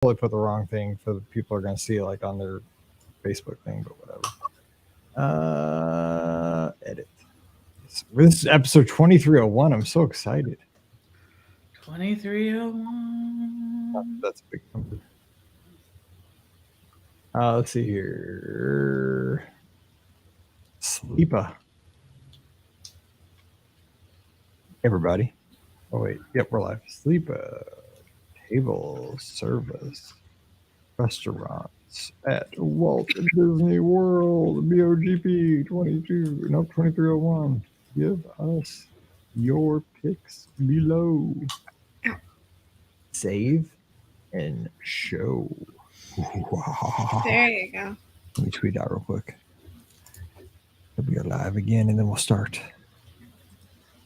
probably put the wrong thing for the people are going to see like on their Facebook thing, but whatever. Edit. This is episode 2301. I'm so excited. 2301. That's a big number. Let's see here. Sleepa. Everybody. Oh, wait. Yep, we're live. Sleepa. Table service. Restaurants at Walt Disney World. BOGP 2301. Give us your picks below. Save and show. There you go. Let me tweet out real quick. We are live again, and then we'll start.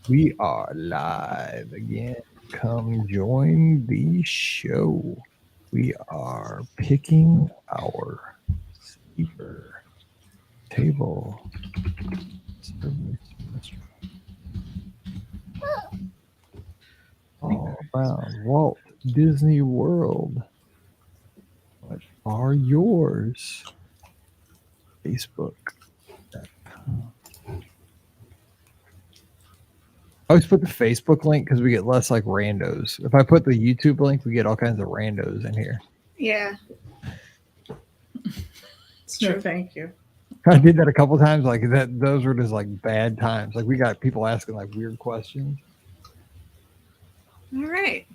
We are live again. Come join the show. We are picking our sleeper table service restaurant all around Walt Disney World. What are yours? Facebook.com. I always put the Facebook link because we get less like randos. If I put the YouTube link, we get all kinds of randos in here. Yeah. It's true. No, thank you. I did that a couple times. Like that, those were just like bad times. Like we got people asking like weird questions. All right.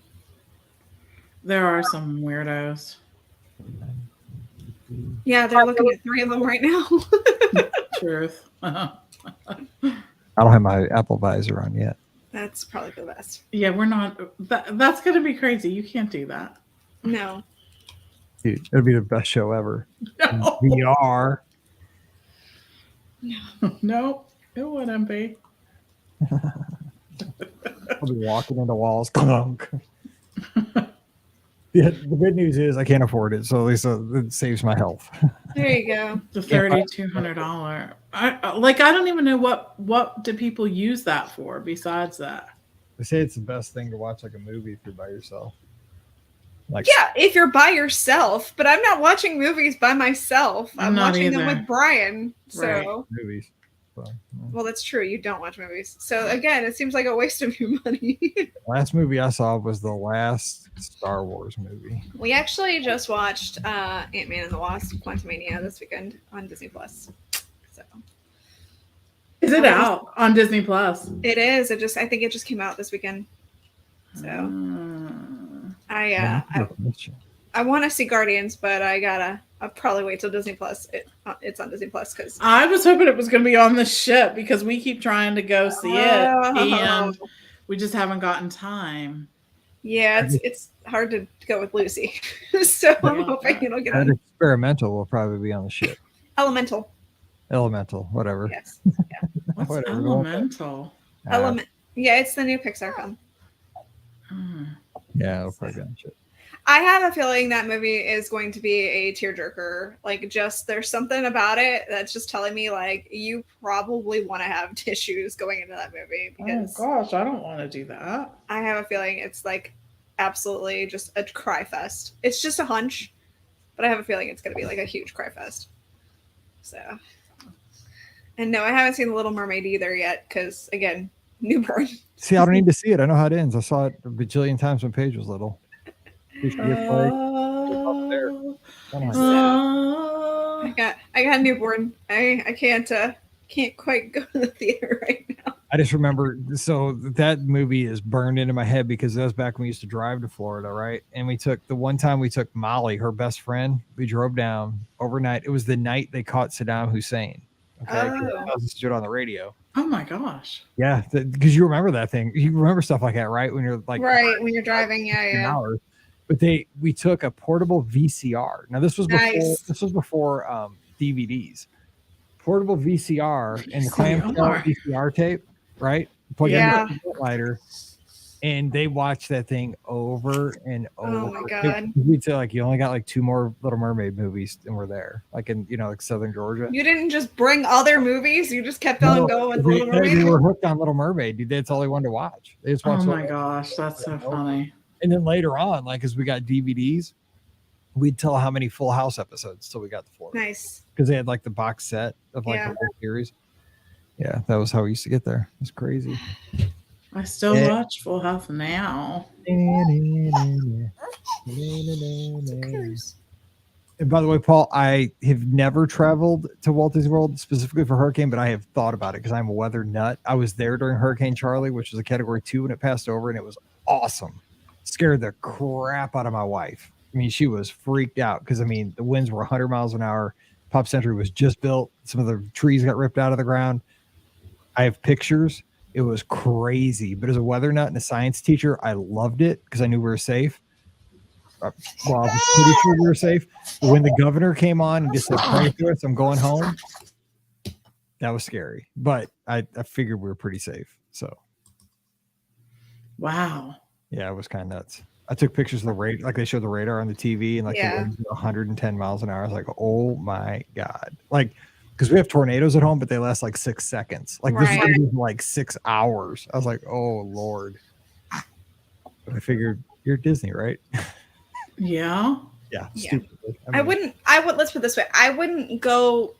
There are some weirdos. Yeah, they're looking at 3 of them right now. Truth. I don't have my Apple visor on yet. That's probably the best. Yeah, we're not. That's going to be crazy. You can't do that. No. Dude, it'll be the best show ever. No. VR. No, it wouldn't be. I'll be walking into walls. Clunk. Yeah, the good news is I can't afford it, so at least it saves my health. There you go. The $3,200. I don't even know what do people use that for besides that. They say it's the best thing to watch like a movie if you're by yourself. Like Yeah, if you're by yourself, but I'm not watching movies by myself. I'm not watching them either. with Brian. So, Right. movies. So, well, that's true. You don't watch movies. So again, it seems like a waste of your money. last movie I saw was the last Star Wars movie. We actually just watched Ant-Man and the Wasp: Quantumania this weekend on Disney Plus. So Is it out on Disney Plus? it is. I think it just came out this weekend. So I want to see Guardians, but I'll probably wait till Disney Plus. It's on Disney Plus because I was hoping it was going to be on the ship because we keep trying to go see it and we just haven't gotten time. yeah, it's hard to go with Lucy. So I'm hoping it'll get on. Experimental will probably be on the ship. Elemental, whatever. yes. Yeah. What's Whatever. Elemental? Element. Yeah, it's the new Pixar film. Yeah, it'll probably be on the ship. I have a feeling that movie is going to be a tearjerker. Like, just there's something about it that's just telling me like you probably want to have tissues going into that movie because Oh gosh, I don't want to do that. I have a feeling it's like absolutely just a cry fest. It's just a hunch, but I have a feeling it's going to be like a huge cry fest. So, and no, I haven't seen The Little Mermaid either yet because again, newborn. See, I don't need to see it. I know how it ends. I saw it a bajillion times when Paige was little. I got newborn. I can't quite go to the theater right now. I just remember, so that movie is burned into my head because that was back when we used to drive to Florida, right? And we took Molly, her best friend. We drove down overnight. It was the night they caught Saddam Hussein. Okay, I was stood on the radio. Oh my gosh! Yeah, because you remember that thing. You remember stuff like that, right? When you're like when you're driving, yeah. Hours. But we took a portable VCR. Now this was before DVDs. Portable VCR and the clamshell VCR tape, right? Plug in the lighter, and they watched that thing over and over. Oh my god! We'd say like you only got like 2 more Little Mermaid movies, and we're there, like in like Southern Georgia. You didn't just bring other movies; you just kept on going with Little Mermaid. They were hooked on Little Mermaid, dude. That's all they wanted to watch. They just watched. Oh my gosh, that's so funny. And then later on, like as we got DVDs, we'd tell how many Full House episodes till we got to Florida. Nice. Because they had like the box set of like the whole series. Yeah, that was how we used to get there. It was crazy. I still watch Full House now. And by the way, Paul, I have never traveled to Walt Disney World specifically for hurricane, but I have thought about it because I'm a weather nut. I was there during Hurricane Charlie, which was a Category 2 when it passed over, and it was awesome. Scared the crap out of my wife. I mean, she was freaked out because, I mean, the winds were 100 miles an hour. Pop Century was just built. Some of the trees got ripped out of the ground. I have pictures. It was crazy. But as a weather nut and a science teacher, I loved it because I knew we were safe. Well, I was pretty sure we were safe. But when the governor came on and just said, pray for us, I'm going home, that was scary. But I figured we were pretty safe. So. Wow. Yeah, it was kind of nuts. I took pictures of the radar, like they showed the radar on the TV, and like the winds were 110 miles an hour. I was like, oh my God. Like, because we have tornadoes at home, but they last like 6 seconds. Like this was like 6 hours. I was like, oh Lord. But I figured you're at Disney, right? Yeah. Yeah. I mean, let's put it this way. I wouldn't go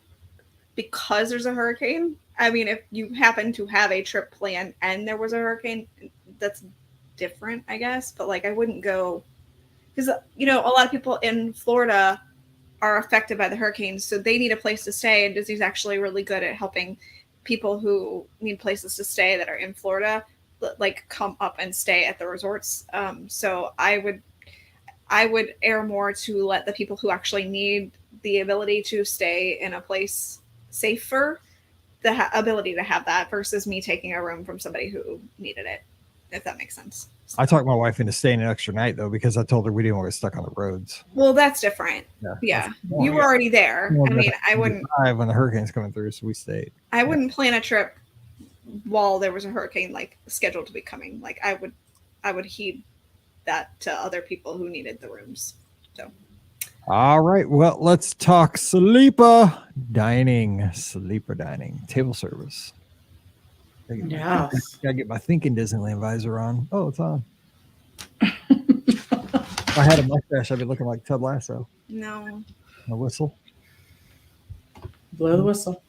because there's a hurricane. I mean, if you happen to have a trip planned and there was a hurricane, that's different, I guess. But like, I wouldn't go because, you know, a lot of people in Florida are affected by the hurricanes, so they need a place to stay. And Disney's actually really good at helping people who need places to stay that are in Florida, like come up and stay at the resorts. So I would err more to let the people who actually need the ability to stay in a place safer, the ability to have that versus me taking a room from somebody who needed it, if that makes sense. I talked my wife into staying an extra night though, because I told her we didn't want to get stuck on the roads. Well, that's different. Yeah. You were already there. I mean, I wouldn't. When the hurricane's coming through, so we stayed. I wouldn't plan a trip while there was a hurricane like scheduled to be coming. Like I would heed that to other people who needed the rooms. So. All right. Well, let's talk sleeper dining, table service. Yeah. Gotta get my thinking Disneyland visor on. Oh, it's on. If I had a mustache, I'd be looking like Ted Lasso. No. A whistle. Blow the whistle.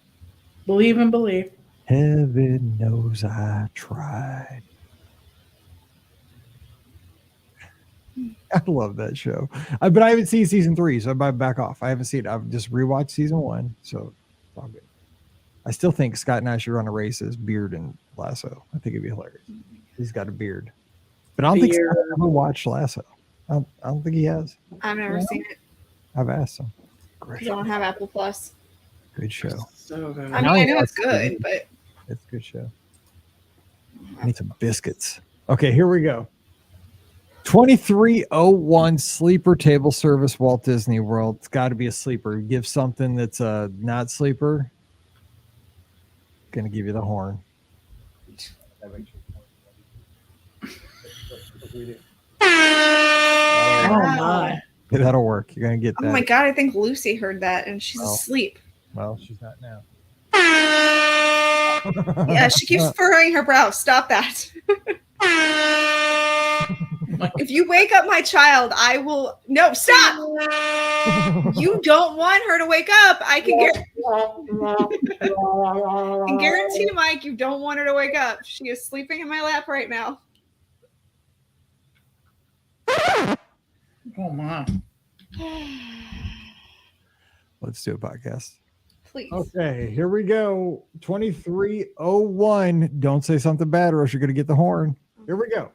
Believe and believe. Heaven knows I tried. I love that show. But I haven't seen season 3, so I back off. I haven't seen it. I've just rewatched season 1, so it's all good. I still think Scott and I should run a race as Beard and Lasso. I think it'd be hilarious. He's got a beard. But I don't think Scott ever watched Lasso. I don't think he has. I've never seen it. I've asked him. I don't have Apple Plus. Good show. So good. I mean, I know it's good, but it's a good show. I need some biscuits. Okay, here we go. 2301 sleeper table service, Walt Disney World. It's got to be a sleeper. Give something that's a not sleeper. Gonna give you the horn. Oh my. That'll work. You're gonna get that. Oh my God, I think Lucy heard that and she's asleep. Well, she's not now. Yeah, she keeps furrowing her brow. Stop that. If you wake up my child, I will. No, stop. You don't want her to wake up. I can guarantee, Mike, you don't want her to wake up. She is sleeping in my lap right now. Oh my. Let's do a podcast. Please. Okay, here we go. 2301. Don't say something bad or else you're going to get the horn. Here we go.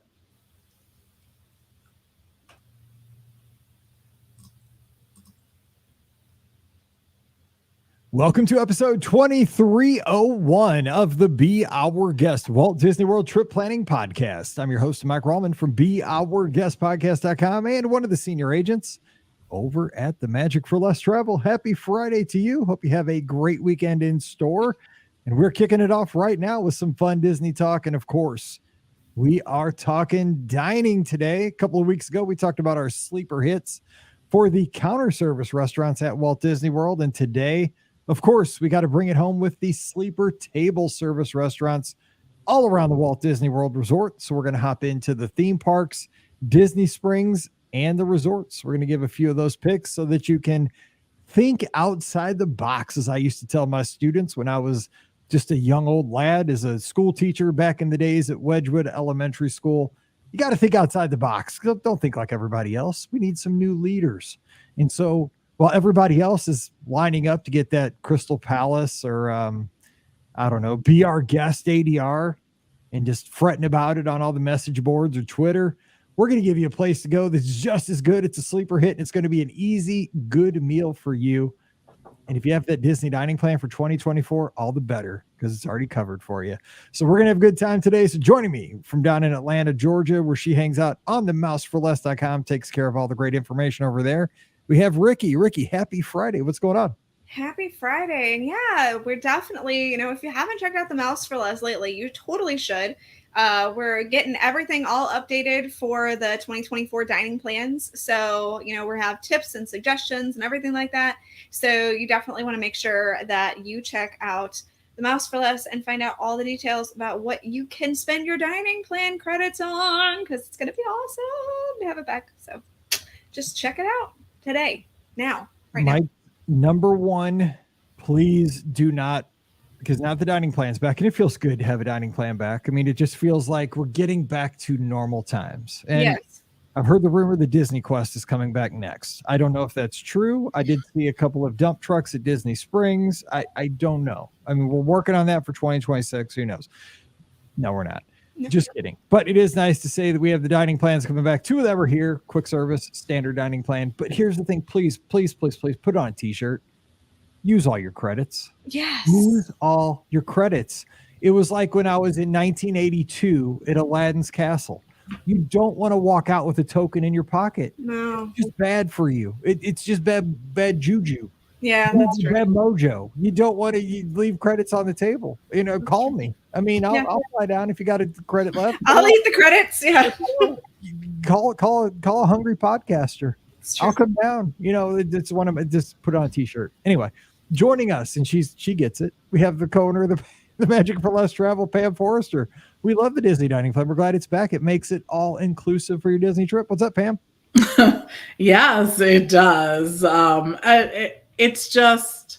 Welcome to episode 2301 of the Be Our Guest Walt Disney World Trip Planning Podcast. I'm your host, Mike Rallman from BeOurGuestPodcast.com and one of the senior agents over at the Magic for Less Travel. Happy Friday to you. Hope you have a great weekend in store. And we're kicking it off right now with some fun Disney talk. And of course, we are talking dining today. A couple of weeks ago, we talked about our sleeper hits for the counter service restaurants at Walt Disney World. And today, of course, we got to bring it home with the sleeper table service restaurants all around the Walt Disney World Resort. So we're going to hop into the theme parks, Disney Springs, and the resorts. We're going to give a few of those picks so that you can think outside the box, as I used to tell my students when I was just a young old lad as a school teacher back in the days at Wedgwood Elementary School. You got to think outside the box. Don't think like everybody else. We need some new leaders. And so while everybody else is lining up to get that Crystal Palace or, I don't know, be our guest ADR and just fretting about it on all the message boards or Twitter, we're going to give you a place to go that's just as good. It's a sleeper hit, and it's going to be an easy, good meal for you. And if you have that Disney dining plan for 2024, all the better, because it's already covered for you. So we're going to have a good time today. So joining me from down in Atlanta, Georgia, where she hangs out on the mouseforless.com, takes care of all the great information over there. We have Rikki. Rikki, happy Friday. What's going on? Happy Friday. And yeah, we're definitely, if you haven't checked out the Mouse for Less lately, you totally should. We're getting everything all updated for the 2024 dining plans. So, we have tips and suggestions and everything like that. So you definitely want to make sure that you check out the Mouse for Less and find out all the details about what you can spend your dining plan credits on, because it's going to be awesome to have it back. So just check it out today, now, right now. Number one, please do not, because now the dining plan's back, and it feels good to have a dining plan back. I mean, it just feels like we're getting back to normal times. And yes. I've heard the rumor the Disney Quest is coming back next. I don't know if that's true. I did see a couple of dump trucks at Disney Springs. I don't know. I mean, we're working on that for 2026. Who knows? No, we're not. Just kidding. But it is nice to say that we have the dining plans coming back. Two of them are here. Quick service, standard dining plan. But here's the thing. Please, please, please, please put on a t-shirt. Use all your credits. Yes. Use all your credits. It was like when I was in 1982 at Aladdin's Castle. You don't want to walk out with a token in your pocket. No. It's just bad for you. It's just bad juju. Yeah, that's true. Bad mojo. You don't want to leave credits on the table. Call me. I mean, I'll fly down if you got a credit left. I'll eat the credits. Yeah. Call a hungry podcaster. I'll come down. It's one of them. Just put on a t-shirt. Anyway, joining us, and she gets it. We have the co-owner of the Magic for Less Travel, Pam Forrester. We love the Disney Dining Plan. We're glad it's back. It makes it all inclusive for your Disney trip. What's up, Pam? Yes, it does. It's just,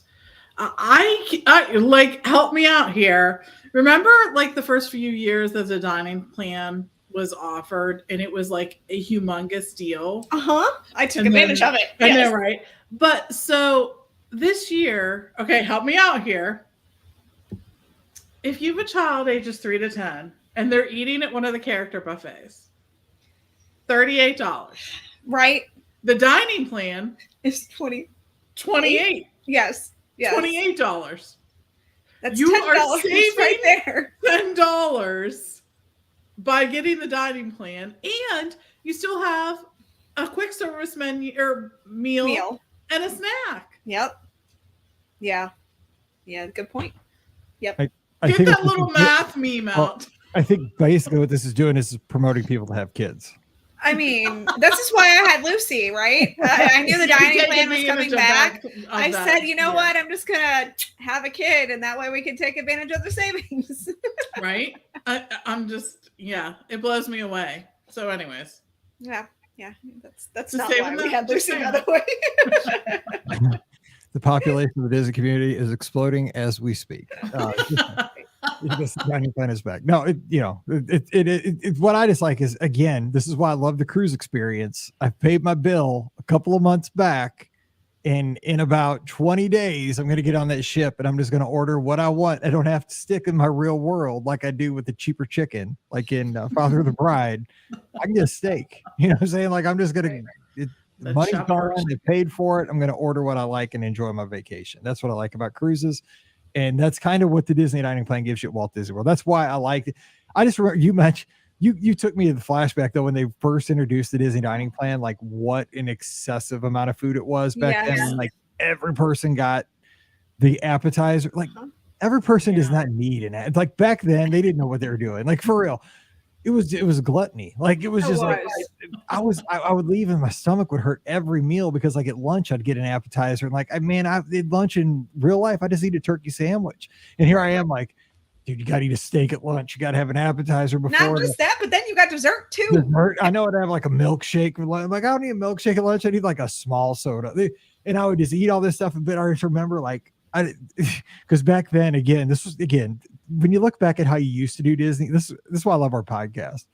I like, help me out here. Remember, like, the first few years that the dining plan was offered, and it was like a humongous deal. I took advantage of it. I know, right? But so this year, okay, help me out here. If you have a child ages 3 to 10 and they're eating at one of the character buffets, $38. Right. The dining plan is $28. Yes. $28. That's you $10 are saving right there. $10 by getting the dining plan, and you still have a quick service menu or meal and a snack. Yep. Yeah. Good point. Yep. Get that little math meme out. I think basically what this is doing is promoting people to have kids. I mean, this is why I had Lucy, right? I knew the dining plan was coming back. I said, what? I'm just going to have a kid, and that way we can take advantage of the savings. Right? I'm just, it blows me away. So anyways. Yeah. That's not why we had Lucy, by the way. The population of the Disney community is exploding as we speak. The dining plan is back. No, it's what I just like is, again, this is why I love the cruise experience. I paid my bill a couple of months back, and in about 20 days, I'm going to get on that ship and I'm just going to order what I want. I don't have to stick in my real world like I do with the cheaper chicken, like in Father of the Bride. I can get a steak. You know what I'm saying? Like, I'm just going to, the money's gone, they paid for it. I'm going to order what I like and enjoy my vacation. That's what I like about cruises. And that's kind of what the Disney Dining Plan gives you at Walt Disney World. That's why I like it. I just remember you mentioned, you took me to the flashback though, when they first introduced the Disney Dining Plan, like what an excessive amount of food it was back then. And like every person got the appetizer. Like every person does not need an like back then they didn't know what they were doing. Like for real. It was gluttony. Like it was just like I would leave and my stomach would hurt every meal because like at lunch I'd get an appetizer and like I did lunch in real life. I just eat a turkey sandwich. And here I am like Dude, you got to eat a steak at lunch. You got to have an appetizer before. Not just that, but then you got dessert too. Dessert. I know I'd have like a milkshake. I'm like, I don't need a milkshake at lunch. I need like a small soda. And I would just eat all this stuff. But I just remember because back then, when you look back at how you used to do Disney, this is why I love our podcast.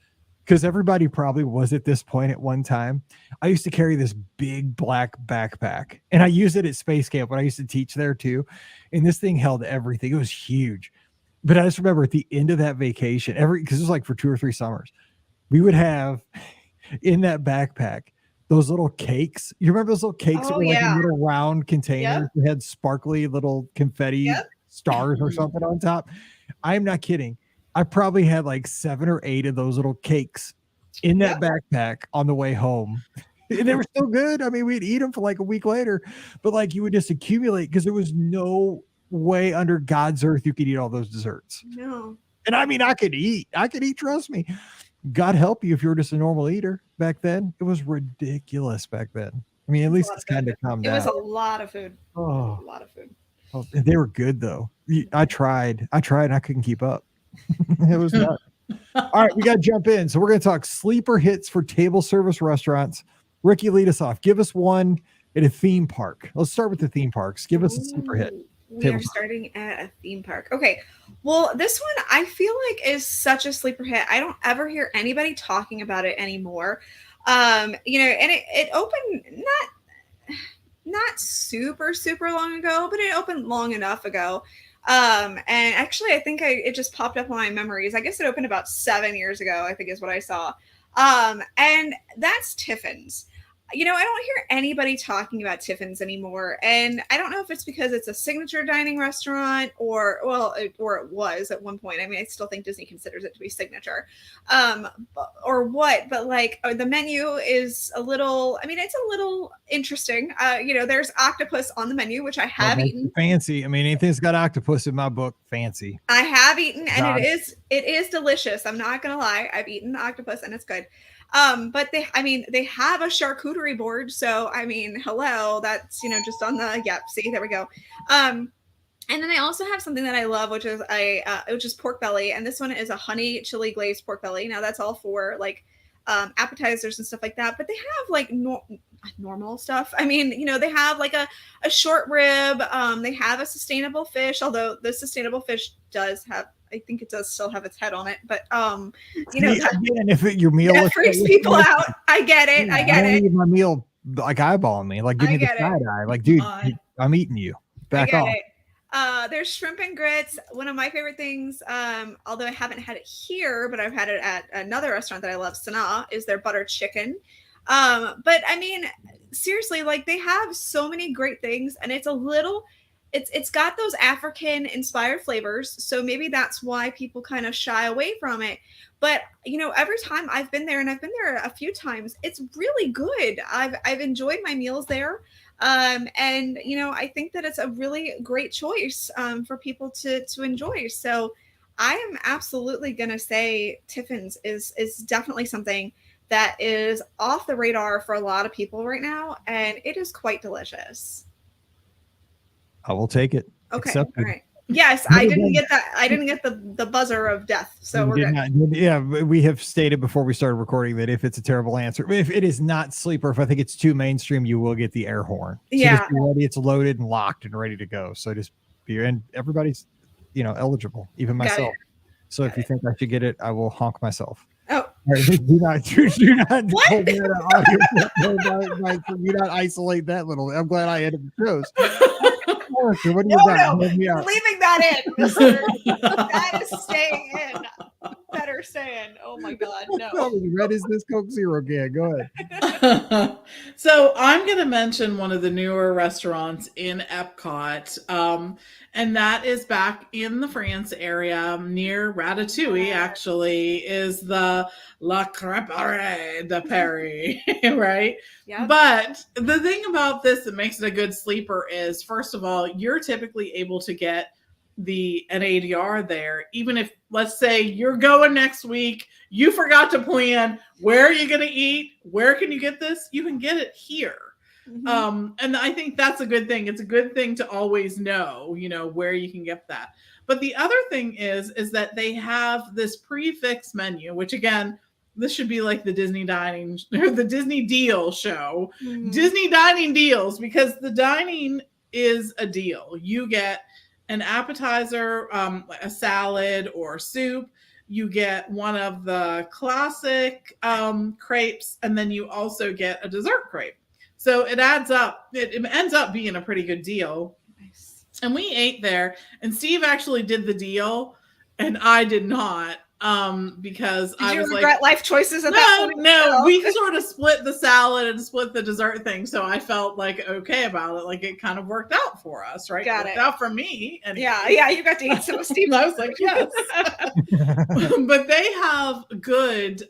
Because everybody probably was at this point at one time. I used to carry this big black backpack, and I used it at Space Camp when I used to teach there too. And this thing held everything. It was huge. But I just remember at the end of that vacation, because it was like for 2 or 3 summers, we would have in that backpack those little cakes. You remember those little cakes that were like in little round containers that had sparkly little confetti stars or something on top? I'm not kidding. I probably had like 7 or 8 of those little cakes in that backpack on the way home. And they were still good. I mean, we'd eat them for like a week later, but like you would just accumulate because there was no way under God's earth you could eat all those desserts. No. And I mean, I could eat, trust me. God help you if you were just a normal eater back then. It was ridiculous back then. I mean, at least it's kind of calmed down. It was a lot of food. Oh, a lot of food. Oh, they were good though. I tried and I couldn't keep up. It was not. All right, we got to jump in. So we're going to talk sleeper hits for table service restaurants. Rikki, lead us off. Give us one at a theme park. Let's start with the theme parks. Give us a sleeper hit. We are starting at a theme park. Okay. Well, this one I feel like is such a sleeper hit. I don't ever hear anybody talking about it anymore. And it opened not super long ago, but it opened long enough ago. And actually I think it just popped up on my memories. I guess it opened about 7 years ago, I think is what I saw. And that's Tiffin's. I don't hear anybody talking about Tiffin's anymore. And I don't know if it's because it's a signature dining restaurant or it was at one point. I mean, I still think Disney considers it to be signature, or what, but like the menu is it's a little interesting. There's octopus on the menu, which I have eaten. Fancy. I mean, anything's got octopus in my book, fancy. I have eaten and it is delicious. I'm not going to lie. I've eaten octopus and it's good. But they have a charcuterie board. So, I mean, hello, that's, just on see, there we go. And then they also have something that I love, which is pork belly. And this one is a honey chili glazed pork belly. Now that's all for like, appetizers and stuff like that, but they have like normal stuff. I mean, they have like a short rib. They have a sustainable fish, although the sustainable fish I think it does still have its head on it, but if your meal that freaks people out. I get it. I get it. My meal like eyeballing me, like give me the side eye, like dude, I'm eating you. Back off. There's shrimp and grits. One of my favorite things, although I haven't had it here, but I've had it at another restaurant that I love, Sanaa, is their butter chicken. But I mean, seriously, like they have so many great things, and it's got those African inspired flavors. So maybe that's why people kind of shy away from it. But, every time I've been there, and I've been there a few times, it's really good. I've enjoyed my meals there. And, I think that it's a really great choice for people to enjoy. So I am absolutely going to say Tiffin's is definitely something that is off the radar for a lot of people right now. And it is quite delicious. I will take it. Okay. Accepted. All right. Yes, I didn't get that. I didn't get the buzzer of death. So we're good. We have stated before we started recording that if it's a terrible answer, if it is not sleeper, if I think it's too mainstream, you will get the air horn. So just be ready. It's loaded and locked and ready to go. So just and everybody's, eligible, even myself. So if you think I should get it, I will honk myself. Oh, right, do not what? Do not isolate that little. I'm glad I edited the shows. What do you got? No. Leaving that in. That is staying in. Better stay in. Oh my God, no. Red is this Coke Zero can. Go ahead. So I'm going to mention one of the newer restaurants in Epcot, and that is back in the France area near Ratatouille. Actually, is the La Crêperie de Paris, right? Yeah. But the thing about this that makes it a good sleeper is, first of all, you're typically able to get an ADR there, even if, let's say, you're going next week, you forgot to plan where are you going to eat, where can you get this, you can get it here. And I think that's a good thing. It's a good thing to always know, where you can get that. But the other thing is that they have this prefix menu, which again, this should be like the Disney dining or the Disney deal show, Disney dining deals, because the dining is a deal. You get an appetizer, a salad or soup. You get one of the classic crepes, and then you also get a dessert crepe. So it adds up. It ends up being a pretty good deal. Nice. And we ate there, and Steve actually did the deal, and I did not, because I was regret life choices at that point? No, we sort of split the salad and split the dessert thing, so I felt like okay about it. Like it kind of worked out for us, right? Got worked it. out for me. And Yeah, you got to eat some of Steve. I was like, yes. But they have good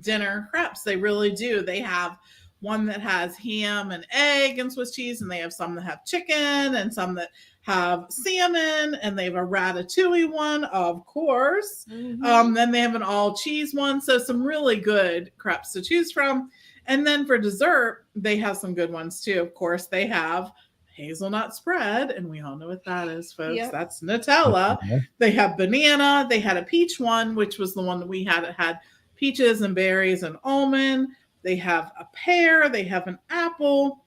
dinner crepes. They really do. They have one that has ham and egg and Swiss cheese, and they have some that have chicken and some that have salmon, and they have a ratatouille one, of course. Then they have an all cheese one. So some really good crepes to choose from. And then for dessert, they have some good ones too. Of course, they have hazelnut spread, and we all know what that is, folks. Yep. That's Nutella. They have banana. They had a peach one, which was the one that we had. It had peaches and berries and almond. They have a pear. They have an apple.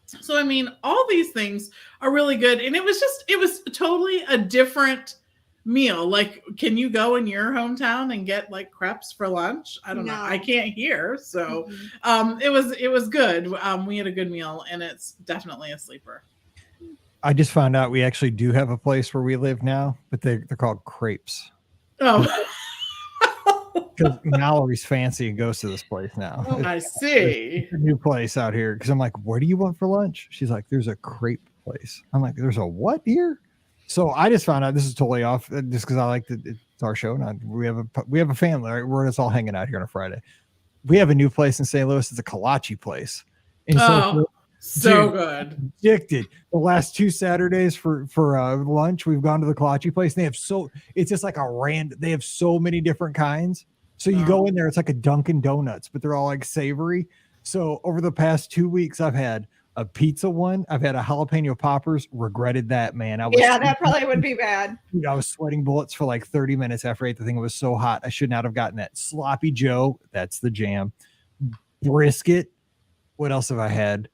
So, I mean, all these things are really good. And it was totally a different meal. Like, can you go in your hometown and get like crepes for lunch? I don't know. I can't hear. So it was good. We had a good meal, and it's definitely a sleeper. I just found out we actually do have a place where we live now, but they're called crepes. Oh. Because Mallory's fancy and goes to this place now. Oh, I see. It's a new place out here. Because I'm like, what do you want for lunch? She's like, there's a crepe place. I'm like, there's a what here? So I just found out, this is totally off, just because I like it's our show. Not we have a family, right? We're just all hanging out here on a Friday. We have a new place in St. Louis. It's a kolache place. And so good. Addicted. The last 2 Saturdays for lunch, we've gone to the kolache place. And it's just like they have so many different kinds. So you go in there, it's like a Dunkin' Donuts, but they're all like savory. So over the past 2 weeks, I've had a pizza one. I've had a jalapeno poppers. Regretted that, man. That probably would be bad. Dude, I was sweating bullets for like 30 minutes after I ate the thing. It was so hot. I should not have gotten that. Sloppy Joe. That's the jam. Brisket. What else have I had?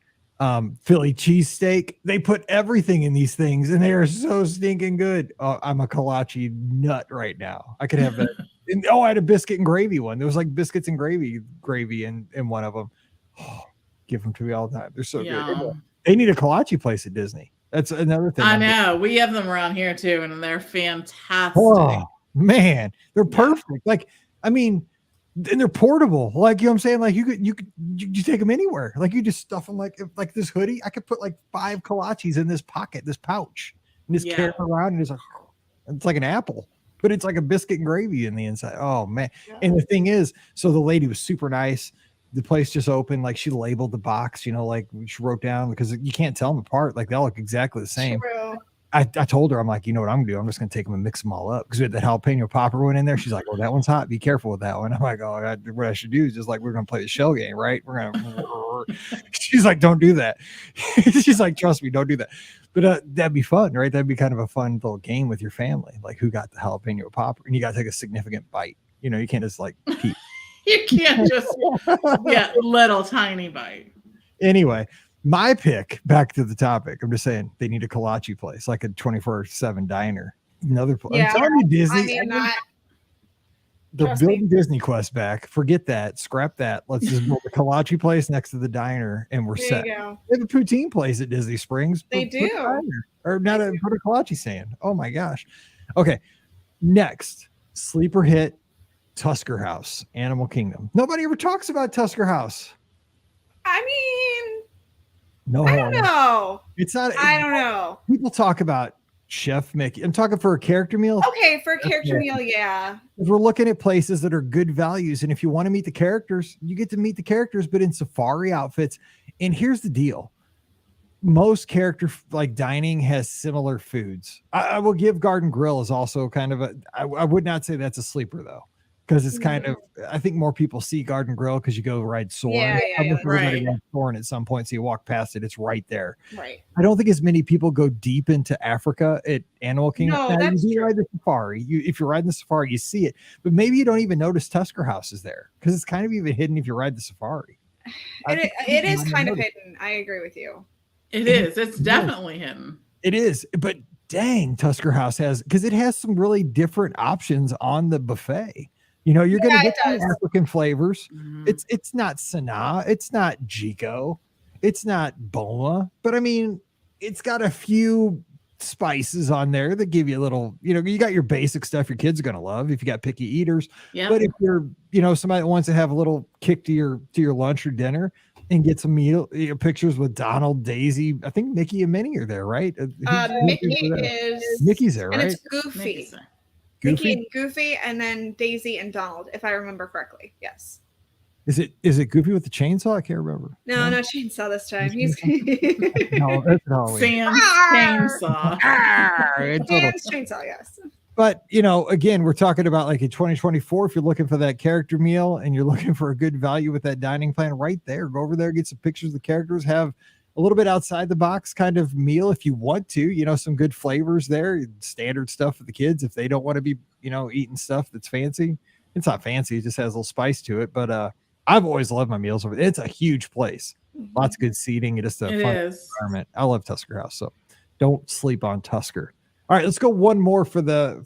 Philly cheesesteak. They put everything in these things, and they are so stinking good. I'm a kolache nut right now. I could have that. I had a biscuit and gravy one. There was like biscuits and gravy in one of them. Oh, give them to me all the time. They're so good. They need a kolache place at Disney. That's another thing. I know. We have them around here too, and they're fantastic. Oh man, they're perfect. Like, I mean, and they're portable. Like, you know what I'm saying? Like you take them anywhere. Like you just stuff them like this hoodie. I could put like 5 kolaches in this pocket, this pouch, and just carry them around, and it's like an apple. But it's like a biscuit and gravy in the inside. Oh man. Yeah. And the thing is, so the lady was super nice. The place just opened. Like she labeled the box, like she wrote down, because you can't tell them apart. Like they all look exactly the same. True. I told her, I'm like, you know what I'm gonna do? I'm just gonna take them and mix them all up. Because we had that jalapeno popper one in there. She's like, oh, that one's hot. Be careful with that one. I'm like, oh, what I should do is just like, we're gonna play the shell game, right? We're gonna. She's like, don't do that. She's like, trust me, don't do that. But that'd be fun, right? That'd be kind of a fun little game with your family. Like, who got the jalapeno popper? And you got to take a significant bite. You can't just like keep. You can't just little tiny bite. Anyway, my pick, back to the topic. I'm just saying they need a kolache place, like a 24/7 diner. Another place. Yeah, I'm telling you, Disney. I mean, they're building Disney Quest back. Forget that. Scrap that. Let's just build a kolache place next to the diner, and we're set. You go. They have a poutine place at Disney Springs. They do. Or not put a kolache stand. Oh my gosh. Okay. Next, sleeper hit, Tusker House, Animal Kingdom. Nobody ever talks about Tusker House. I mean, no, I don't know. It's not. I don't know. People talk about Chef Mickey. I'm talking for a character meal. Okay, for a character meal, yeah. If we're looking at places that are good values, and if you want to meet the characters, you get to meet the characters, but in safari outfits. And here's the deal. Most character like dining has similar foods. I will give Garden Grill is also kind of I would not say that's a sleeper though. because it's kind of, I think more people see Garden Grill because you go ride Soarin'. Yeah, right. Ride Soarin' at some point, so you walk past it, it's right there. Right. I don't think as many people go deep into Africa at Animal Kingdom. No, Now, that's you do true. ride the safari. If you're riding the safari, you see it, but maybe you don't even notice Tusker House is there because it's kind of even hidden if you ride the safari. It is kind of hidden. I agree with you. It is. It's definitely hidden. It is, but dang, Tusker House has, because it has some really different options on the buffet. You know, you're going to get some African flavors. Mhm. It's not Sanaa, it's not Jico, it's not Boma, but I mean, it's got a few spices on there that give you a little, you know, you got your basic stuff your kids are going to love if you got picky eaters. Yeah. But if you're, you know, somebody that wants to have a little kick to your lunch or dinner and get some meal, you know, pictures with Donald, Daisy, I think Mickey and Minnie are there, right? Mickey's there, right? And it's Goofy. Mickey and Goofy, and then Daisy and Donald, if I remember correctly. Yes. Is it Goofy with the chainsaw? I can't remember. No, not chainsaw this time. He's no, that's Halloween. Sam's chainsaw. Sam's chainsaw, yes. But, you know, again, we're talking about like in 2024, if you're looking for that character meal and you're looking for a good value with that dining plan right there, go over there, get some pictures of the characters, have a little bit outside the box kind of meal if you want to, you know, some good flavors there, standard stuff for the kids if they don't want to be, you know, eating stuff that's fancy. It's not fancy, it just has a little spice to it. But I've always loved my meals over there. It's a huge place. Lots of good seating. It's just a fun environment. I love Tusker House. So don't sleep on Tusker. All right, let's go one more for the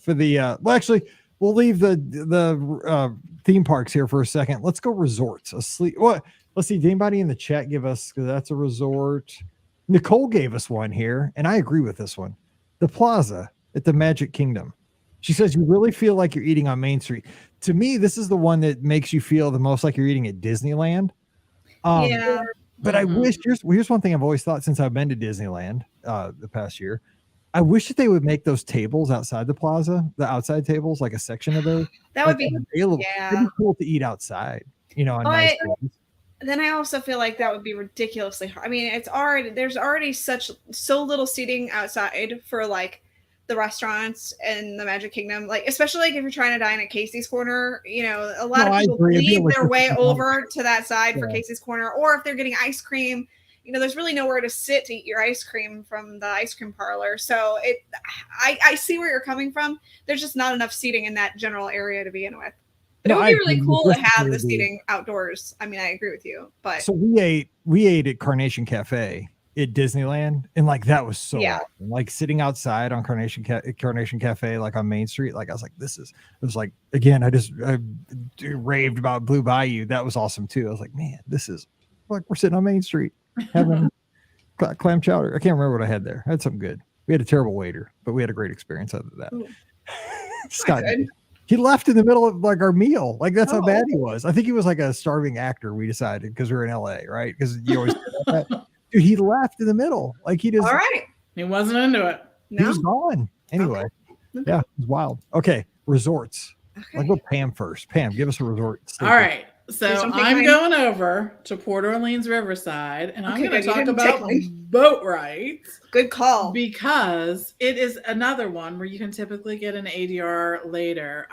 well, actually, we'll leave the theme parks here for a second. Let's go resorts. What? Let's see. Did anybody in the chat give us, because that's a resort. Nicole gave us one here, and I agree with this one. The Plaza at the Magic Kingdom. She says you really feel like you're eating on Main Street. To me, this is the one that makes you feel the most like you're eating at Disneyland. Yeah. But I wish, here's one thing I've always thought since I've been to Disneyland the past year. I wish that they would make those tables outside the plaza, the outside tables, like a section of those. That would be available. It'd be cool to eat outside, you know, on nice days. Then I also feel like that would be ridiculously hard. I mean, there's already so little seating outside for like the restaurants and the Magic Kingdom, like especially like if you're trying to dine at Casey's Corner, you know, a lot of people leave their way over to that side for Casey's Corner, or if they're getting ice cream, you know, there's really nowhere to sit to eat your ice cream from the ice cream parlor. So I see where you're coming from. There's just not enough seating in that general area to begin with. But it would be really cool to have the seating outdoors. I mean, I agree with you. But so we ate at Carnation Cafe at Disneyland, and like that was so awesome. Like sitting outside on Carnation Cafe, like on Main Street. Like I was like, it was like, again, I raved about Blue Bayou. That was awesome too. I was like, man, this is like we're sitting on Main Street having clam chowder. I can't remember what I had there. I had something good. We had a terrible waiter, but we had a great experience out of that. Scott, he left in the middle of like our meal. Like that's how bad he was. I think he was like a starving actor. We decided because we were in LA, right? Because you always that. Dude, he left in the middle. Like he just all right. He wasn't into it. He was gone. Anyway. Okay. Yeah, it was wild. Okay, resorts. Let's go Pam first. Pam, give us a resort. All right. So I'm going over to Port Orleans Riverside, and I'm going to talk about boat rides. Good call. Because it is another one where you can typically get an ADR later.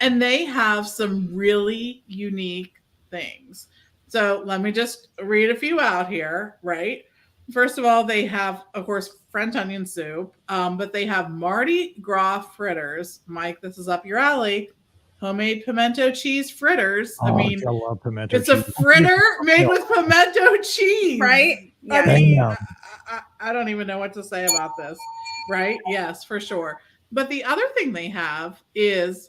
And they have some really unique things. So let me just read a few out here, right? First of all, they have, of course, French onion soup, but they have Mardi Gras fritters. Mike, this is up your alley. Homemade pimento cheese fritters. I mean, I love pimento cheese. It's a fritter made with pimento cheese. Right? Yeah. I mean, I don't even know what to say about this. Right? Yes, for sure. But the other thing they have is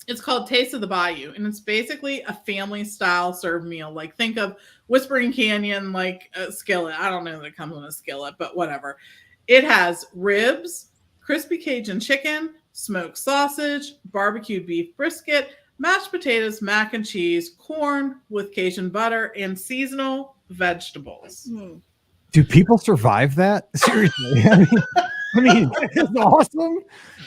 it's called Taste of the Bayou, and it's basically a family style served meal. Like think of Whispering Canyon, like a skillet. I don't know that it comes in a skillet, but whatever. It has ribs, crispy Cajun chicken, smoked sausage, barbecued beef brisket, mashed potatoes, mac and cheese, corn with Cajun butter, and seasonal vegetables. Do people survive that? Seriously. I mean, it's awesome.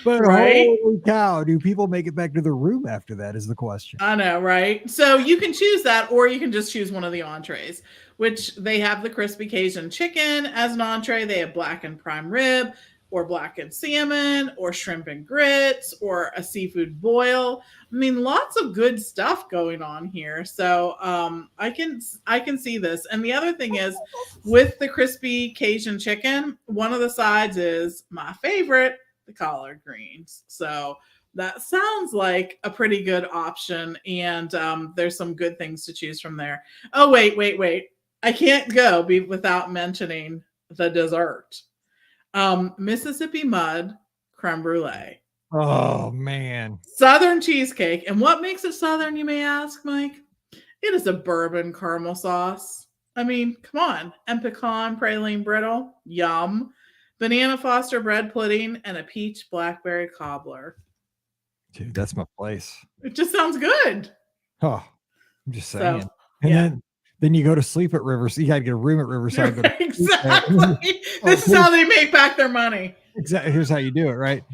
But holy cow, do people make it back to the room after that is the question. I know, right? So you can choose that, or you can just choose one of the entrees, which they have the crispy Cajun chicken as an entree. They have black and prime rib, or blackened salmon or shrimp and grits or a seafood boil. I mean, lots of good stuff going on here. So I can see this. And the other thing is, with the crispy Cajun chicken, one of the sides is my favorite, the collard greens. So that sounds like a pretty good option. And there's some good things to choose from there. Oh, wait. I can't go without mentioning the dessert. Mississippi mud creme brulee. Oh man. Southern cheesecake. And what makes it Southern, you may ask, Mike? It is a bourbon caramel sauce. I mean, come on. And pecan praline brittle. Yum. Banana Foster bread pudding and a peach blackberry cobbler. Dude, that's my place. It just sounds good. Oh, I'm just saying. So, and yeah. then you go to sleep at Riverside. You got to get a room at Riverside. Exactly. This is how they make back their money. Exactly. Here's how you do it, right?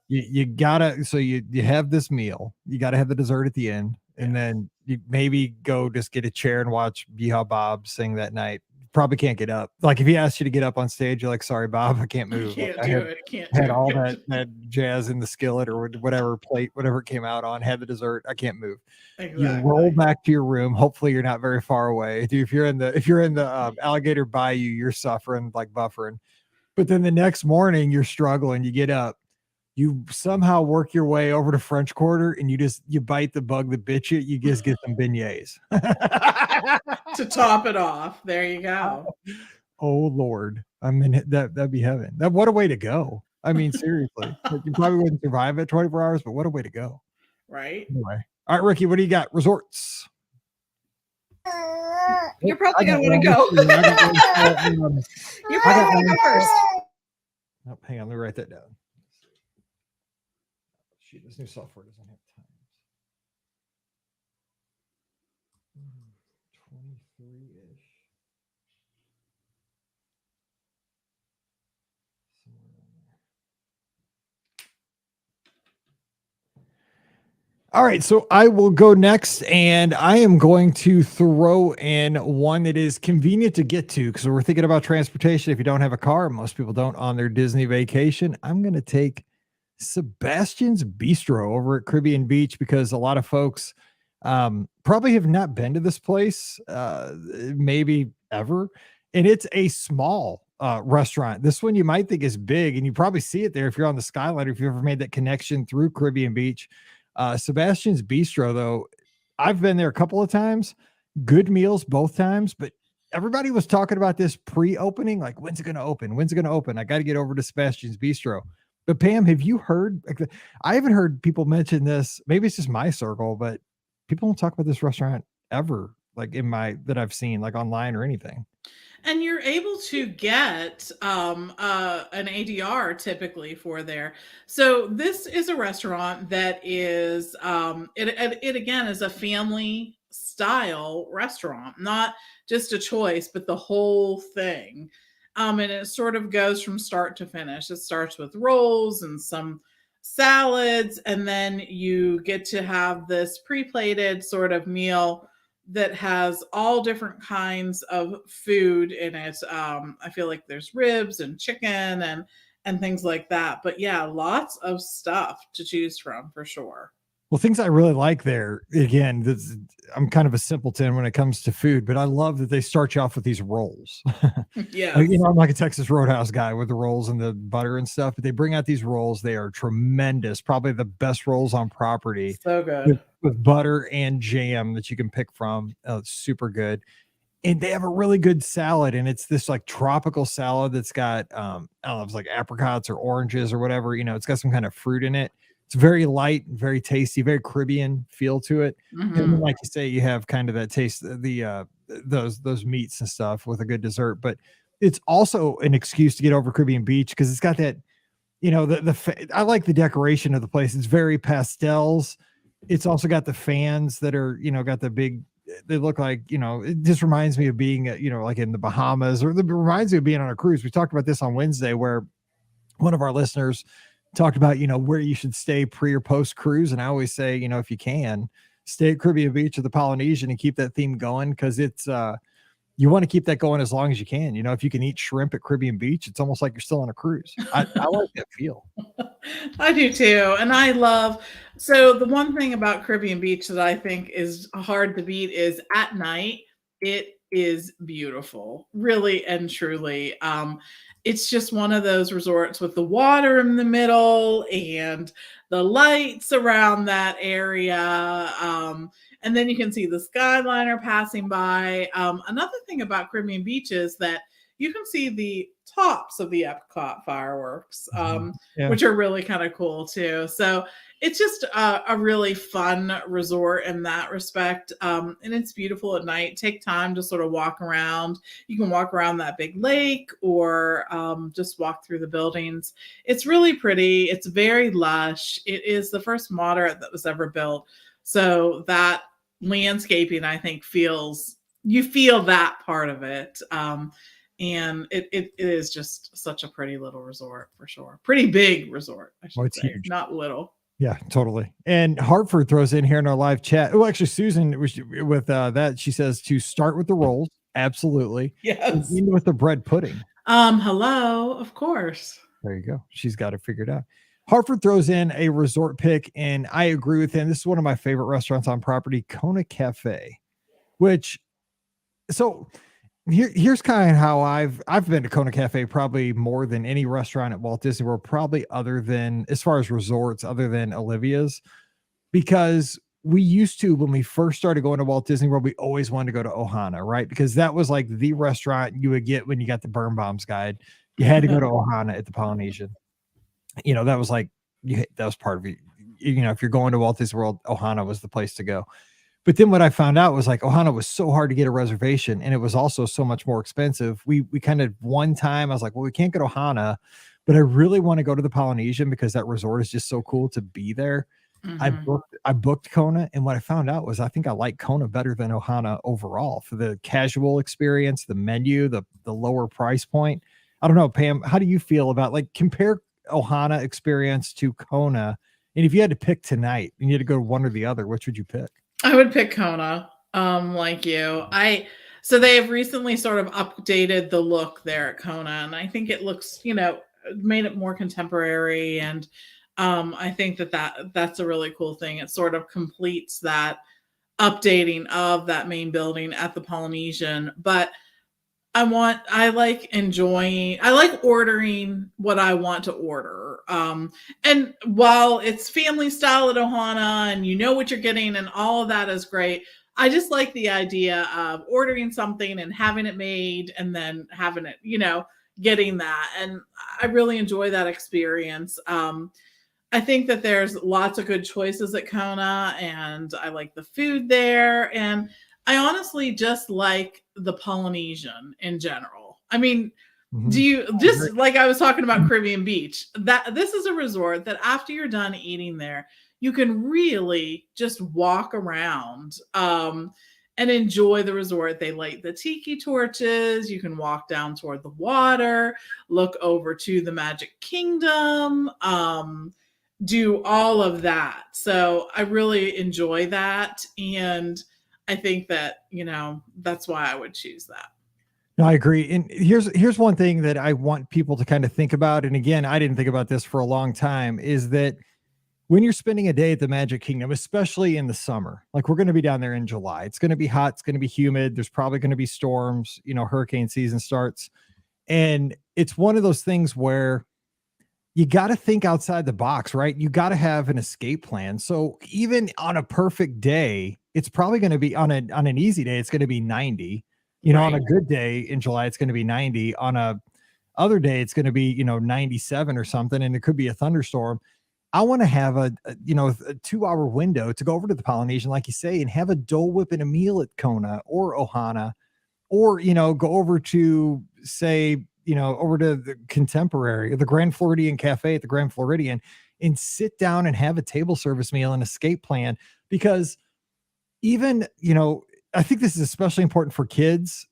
You gotta, so you have this meal. You got to have the dessert at the end. And then you maybe go just get a chair and watch Yeehaw Bob sing that night. Probably can't get up. Like if he asked you to get up on stage, you're like, sorry, Bob, I can't move. I had all that jazz in the skillet or whatever plate, whatever it came out on, had the dessert. I can't move. Exactly. You roll back to your room. Hopefully you're not very far away. Dude, if you're in the alligator bayou, you're suffering, like buffering. But then the next morning you're struggling. You get up. You somehow work your way over to French Quarter and you bite the bug that bit you. You just get some beignets to top it off. There you go. Oh Lord, I mean that'd be heaven. What a way to go. I mean seriously, you probably wouldn't survive it 24 hours, but what a way to go. Right. Anyway, all right, Rikki, what do you got? Resorts. You're probably gonna want to go. You're probably gonna go first. Oh, hang on, let me write that down. Shoot, this new software doesn't have times. 23-ish. Somewhere around there. All right, so I will go next, and I am going to throw in one that is convenient to get to because we're thinking about transportation. If you don't have a car, most people don't on their Disney vacation. I'm going to take Sebastian's Bistro over at Caribbean Beach because a lot of folks probably have not been to this place maybe ever, and it's a small restaurant. This one you might think is big, and you probably see it there if you're on the skyline, if you've ever made that connection through Caribbean Beach. Sebastian's Bistro, though, I've been there a couple of times. Good meals both times, but everybody was talking about this pre-opening, like when's it going to open? I got to get over to Sebastian's Bistro. But Pam, have you heard? I haven't heard people mention this. Maybe it's just my circle, but people don't talk about this restaurant ever, like that I've seen, like online or anything. And you're able to get an ADR typically for there. So this is a restaurant that is it again is a family style restaurant, not just a choice, but the whole thing. And it sort of goes from start to finish. It starts with rolls and some salads, and then you get to have this pre-plated sort of meal that has all different kinds of food in it. I feel like there's ribs and chicken and things like that. But yeah, lots of stuff to choose from for sure. Well, things I really like there, again, I'm kind of a simpleton when it comes to food, but I love that they start you off with these rolls. Yeah. I'm like a Texas Roadhouse guy with the rolls and the butter and stuff, but they bring out these rolls. They are tremendous. Probably the best rolls on property. So good. With butter and jam that you can pick from. It's super good. And they have a really good salad, and it's this like tropical salad that's got, I don't know, it's like apricots or oranges or whatever. It's got some kind of fruit in it. It's very light, very tasty, very Caribbean feel to it. Mm-hmm. And like you say, you have kind of that taste, those meats and stuff with a good dessert. But it's also an excuse to get over Caribbean Beach because it's got that, I like the decoration of the place. It's very pastels. It's also got the fans that are, got the big. They look like, it just reminds me of being, like in the Bahamas, or it reminds me of being on a cruise. We talked about this on Wednesday, where one of our listeners talked about, where you should stay pre or post cruise. And I always say, if you can, stay at Caribbean Beach or the Polynesian and keep that theme going. Cause it's you want to keep that going as long as you can. You know, if you can eat shrimp at Caribbean Beach, it's almost like you're still on a cruise. I like that feel. I do too. And I love, so the one thing about Caribbean Beach that I think is hard to beat is at night, it is beautiful, really and truly. It's just one of those resorts with the water in the middle and the lights around that area. And then you can see the Skyliner passing by. Another thing about Caribbean Beach is that you can see the tops of the Epcot fireworks, which are really kind of cool too. So it's just a really fun resort in that respect. And it's beautiful at night. Take time to sort of walk around. You can walk around that big lake or just walk through the buildings. It's really pretty. It's very lush. It is the first moderate that was ever built. So that landscaping, I think, you feel that part of it. And it is just such a pretty little resort for sure. Pretty big resort, I should say, huge. Not little. Yeah, totally. And Hartford throws in here in our live chat. Well, actually, Susan with that, she says to start with the rolls. Absolutely. Yes. Even with the bread pudding. Hello, of course. There you go. She's got it figured out. Hartford throws in a resort pick, and I agree with him. This is one of my favorite restaurants on property, Kona Cafe, which, so here's kind of how I've been to Kona Cafe probably more than any restaurant at Walt Disney World, probably other than, as far as resorts, other than Olivia's, because we used to, when we first started going to Walt Disney World, we always wanted to go to Ohana, right? Because that was like the restaurant you would get when you got the Burn Bombs guide. You had to go to Ohana at the Polynesian. You know, that was like, that was part of it. You know, if you're going to Walt Disney World, Ohana was the place to go. But then what I found out was like Ohana was so hard to get a reservation, and it was also so much more expensive. We kind of, one time I was like, well, we can't go to Ohana, but I really want to go to the Polynesian because that resort is just so cool to be there. Mm-hmm. I booked Kona, and what I found out was I think I like Kona better than Ohana overall for the casual experience, the menu, the lower price point. I don't know, Pam, how do you feel about, like, compare Ohana experience to Kona? And if you had to pick tonight and you had to go to one or the other, which would you pick? I would pick Kona, like you. So they have recently sort of updated the look there at Kona, and I think it looks, made it more contemporary, and I think that's a really cool thing. It sort of completes that updating of that main building at the Polynesian. But I like ordering what I want to order. And while it's family style at Ohana and you know what you're getting and all of that is great, I just like the idea of ordering something and having it made and then having it, getting that. And I really enjoy that experience. I think that there's lots of good choices at Kona, and I like the food there. And I honestly just like the Polynesian in general. I mean, do you just, like I was talking about Caribbean Beach, that this is a resort that after you're done eating there, you can really just walk around and enjoy the resort. They light the tiki torches. You can walk down toward the water, look over to the Magic Kingdom, do all of that. So I really enjoy that. And I think that, that's why I would choose that. No, I agree. And here's one thing that I want people to kind of think about. And again, I didn't think about this for a long time, is that when you're spending a day at the Magic Kingdom, especially in the summer, like we're going to be down there in July, it's going to be hot. It's going to be humid. There's probably going to be storms, hurricane season starts. And it's one of those things where you got to think outside the box, right? You got to have an escape plan. So even on a perfect day, it's probably going to be on an easy day, it's going to be 90. Right. On a good day in July, it's going to be 90. On a other day, it's going to be, 97 or something, and it could be a thunderstorm. I want to have a 2-hour window to go over to the Polynesian, like you say, and have a Dole Whip and a meal at Kona or Ohana, or, go over to, say, over to the Contemporary, the Grand Floridian Cafe at the Grand Floridian, and sit down and have a table service meal and escape plan. Because even, I think this is especially important for kids,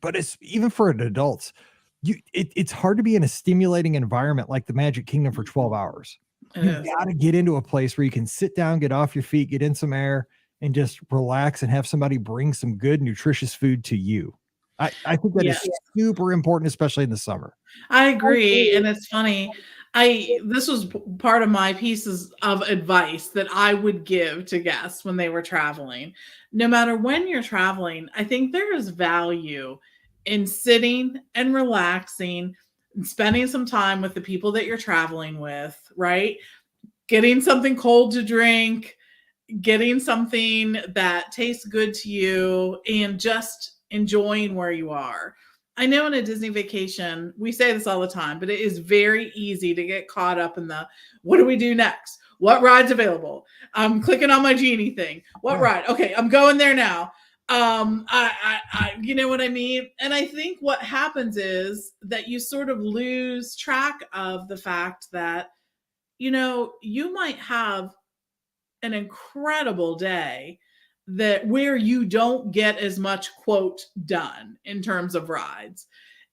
but it's even for adults. It's hard to be in a stimulating environment like the Magic Kingdom for 12 hours. You got to get into a place where you can sit down, get off your feet, get in some air, and just relax and have somebody bring some good, nutritious food to you. I think that is super important, especially in the summer. I agree. And it's funny. This was part of my pieces of advice that I would give to guests when they were traveling. No matter when you're traveling, I think there is value in sitting and relaxing and spending some time with the people that you're traveling with, right? Getting something cold to drink, getting something that tastes good to you, and just enjoying where you are. I know on a Disney vacation, we say this all the time, but it is very easy to get caught up in the what do we do next? What ride's available? I'm clicking on my Genie thing. What ride? Okay, I'm going there now. You know what I mean? And I think what happens is that you sort of lose track of the fact that, you know, you might have an incredible day that where you don't get as much quote done in terms of rides.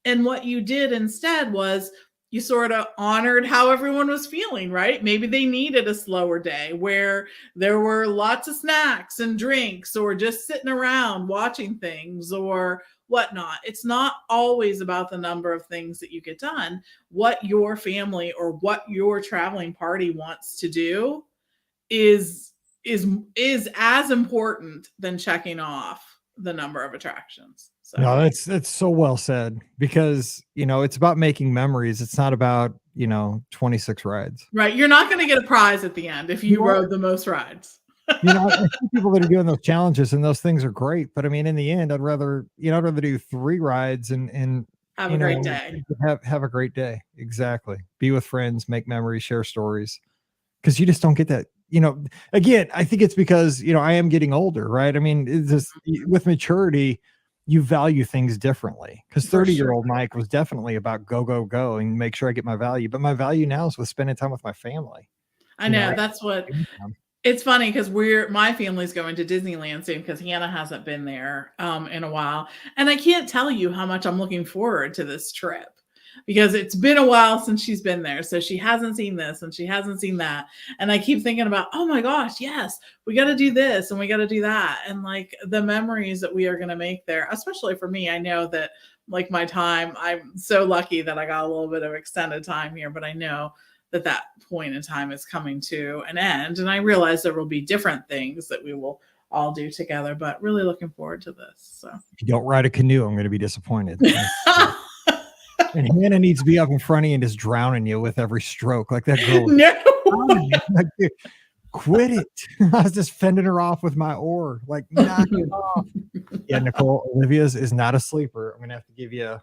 And what you did instead was you sort of honored how everyone was feeling, right? Maybe they needed a slower day where there were lots of snacks and drinks or just sitting around watching things or whatnot. It's not always about the number of things that you get done. What your family or what your traveling party wants to do is as important than checking off the number of attractions. So. No, that's so well said, because, you know, it's about making memories. It's not about, you know, 26 rides. Right. You're not going to get a prize at the end if you rode the most rides. You know, I see people that are doing those challenges and those things are great, but I mean, in the end, I'd rather do 3 rides and have a great day. Have a great day. Exactly. Be with friends, make memories, share stories, because you just don't get that. You know, again, I think it's because, you know, I am getting older, right? I mean, it's just with maturity, you value things differently, because 30-year-old Mike was definitely about go and make sure I get my value. But my value now is with spending time with my family. I know that's what it's funny, because my family's going to Disneyland soon because Hannah hasn't been there in a while. And I can't tell you how much I'm looking forward to this trip, because it's been a while since she's been there. So she hasn't seen this and she hasn't seen that. And I keep thinking about, oh my gosh, yes, we got to do this and we got to do that. And like the memories that we are going to make there, especially for me, I know that like my time, I'm so lucky that I got a little bit of extended time here, but I know that point in time is coming to an end. And I realize there will be different things that we will all do together, but really looking forward to this. So if you don't ride a canoe, I'm going to be disappointed. And Hannah needs to be up in front of you and just drowning you with every stroke, like that girl. No. Like, dude, quit it. I was just fending her off with my oar. Like, knock it off. Yeah, Nicole, Olivia's is not a sleeper. I'm going to have to give you a...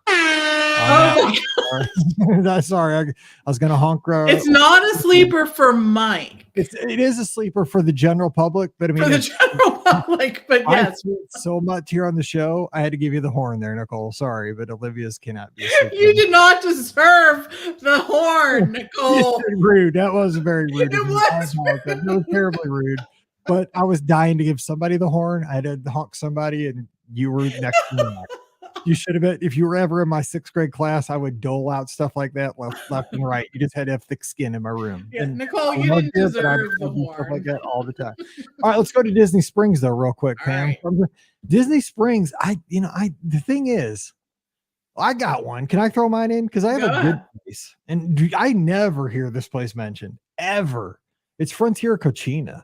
Sorry, I was going to honk. It's not a sleeper for Mike. It is a sleeper for the general public, but I mean, for the general public. But yes, so much here on the show, I had to give you the horn there, Nicole. Sorry, but Olivia's cannot be. You did not deserve the horn, Nicole. Rude. That was very rude. It was. It was terribly rude. But I was dying to give somebody the horn. I had to honk somebody, and you were next to me. You should have been. If you were ever in my 6th grade class, I would dole out stuff like that left and right. You just had to have thick skin in my room. Yeah, and Nicole, you didn't deserve the horn. Stuff like that all the time. All right, let's go to Disney Springs though, real quick, Pam. Right. Disney Springs. The thing is, I got one. Can I throw mine in? Because I have a good place, and I never hear this place mentioned ever. It's Frontier Cochina.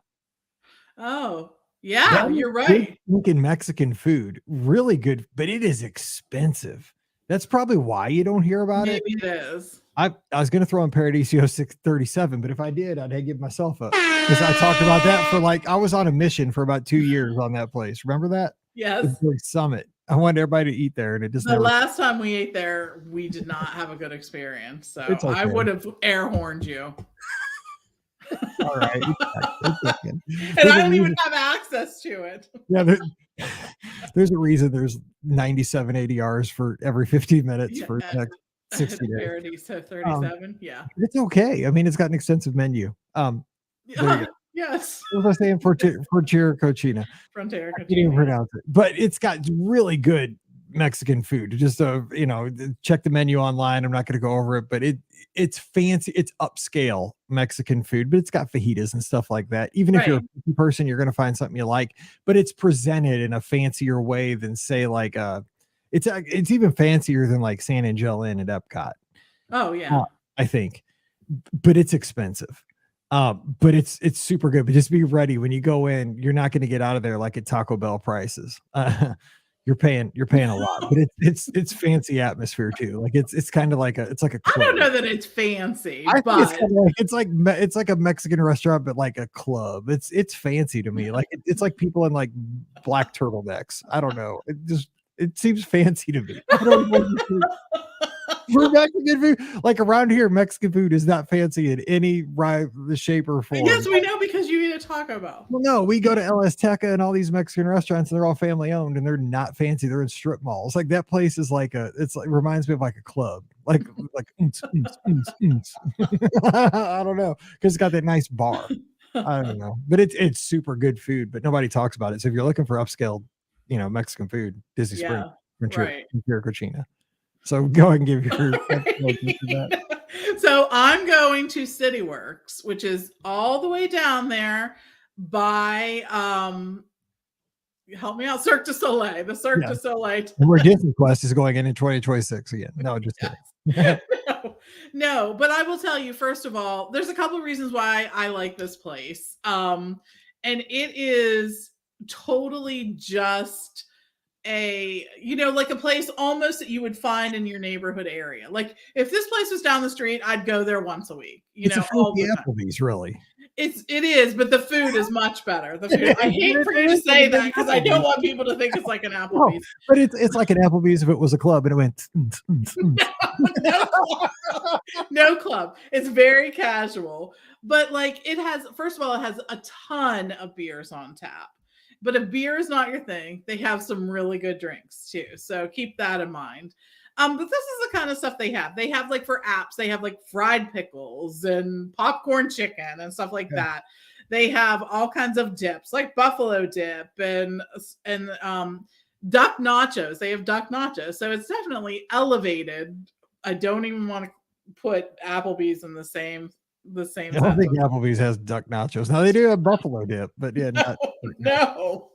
Oh. Yeah, you're right. Thinking Mexican food, really good, but it is expensive. That's probably why you don't hear about it. Maybe it is. I was going to throw in Paradiso 637, but if I did, I'd give myself up, because I talked about that for I was on a mission for about 2 years on that place. Remember that? Yes. Summit. I wanted everybody to eat there, and it just last time we ate there, we did not have a good experience. So okay. I would have air horned you. All right. And I don't even have access to it. Yeah, there's a reason there's 97 ADRs for every 15 minutes for the next 60 days. So 37, yeah. It's okay. I mean, it's got an extensive menu. Yes. What was I saying? Frontier Cochina. Frontier Cochina. I can't even pronounce it. But it's got really good Mexican food. Just check the menu online. I'm not going to go over it, but it's fancy. It's upscale Mexican food, but it's got fajitas and stuff like that. Even if you're a person, you're going to find something you like, but it's presented in a fancier way than say like a It's even fancier than like San Angelo Inn at Epcot. Oh yeah. I think, but it's expensive. But it's super good. But just be ready when you go in. You're not going to get out of there like at Taco Bell prices. You're paying a lot, but it's fancy atmosphere too. Like it's kind of like a club. I don't know that it's fancy, I but think it's like a Mexican restaurant, but like a club. It's fancy to me. Like it's like people in like black turtlenecks. I don't know. It seems fancy to me. I don't know. For Mexican food, like around here, Mexican food is not fancy in any shape or form. yes, we know because you eat a Taco Bell. Well, no, we go to El Azteca and all these Mexican restaurants, and they're all family owned, and they're not fancy. They're in strip malls. Like that place is like reminds me of like a club, like I don't know, because it's got that nice bar. I don't know, but it's super good food, but nobody talks about it. So if you're looking for upscale, Mexican food, Disney Springs, right. Cochina. So go ahead and give your So I'm going to City Works, which is all the way down there by help me out, Cirque du Soleil. The Cirque du Soleil. And where Disney Quest is going in 2026 again. No, just kidding. No, but I will tell you, first of all, there's a couple of reasons why I like this place. And it is totally just like a place almost that you would find in your neighborhood area. Like if this place was down the street, I'd go there once a week. All the Applebee's, really. It is, but the food is much better. The food. I hate for you to say that because I don't want people to think it's like an Applebee's. No, but it's like an Applebee's if it was a club and it went. No club. It's very casual, but like first of all, it has a ton of beers on tap. But if beer is not your thing, they have some really good drinks too. So keep that in mind. But this is the kind of stuff they have. They have like for apps, they have like fried pickles and popcorn chicken and stuff like that. They have all kinds of dips, like buffalo dip and duck nachos. They have duck nachos. So it's definitely elevated. I don't even want to put Applebee's in the same. I don't think Applebee's has duck nachos. Now they do have buffalo dip, but yeah, no.